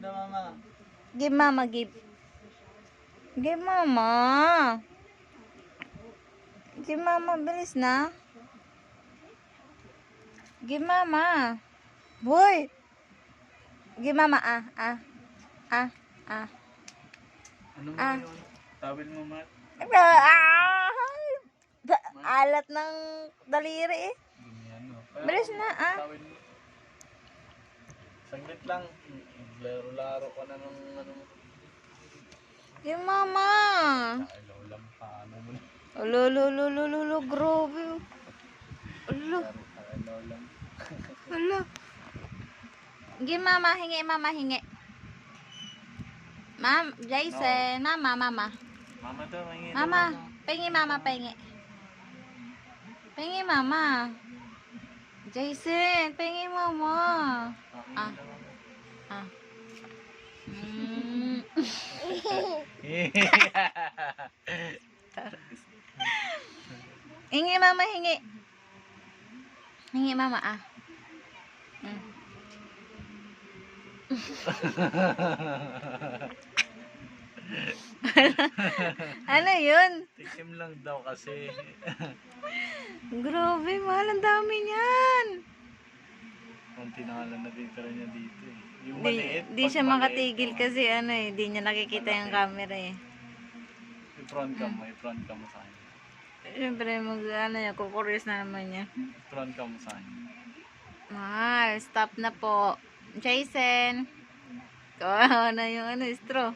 daw, mama. Give mama, give. Give mama. Give mama, bilis na. Give mama. Boy. Give mama, ah. Ano mo Ah. yun? Tawil mo, Mat. Alat ng daliri eh. Ano? Bilis na, Tawil mo. Saglit lang. Laro-laro ka na ng ano. Give mama. Ilaw lang pa. Ano mo na. Ulo, grabe. Ulo. Ilaw lang. Hala. Give mama, hingi. Jason, mama. Mama daw, maingin daw, Mama, pengi. Pengi mama. Jason, pengi mama. Ah. Hingi mama, hingi. Hingi mama, Ano yun? Tikim lang daw kasi. Grabe, mahal, ang dami niyan. Konti na nga lang natitira niya dito eh. Yung maliit. Di siya pag maliit, makatigil kasi ano eh, di niya nakikita yung camera eh. May front cam mo sa akin. Siyempre, kukuris na naman niya. Front cam mo sa akin. Mahal, stop na po. Jason. Kawawa na yung straw.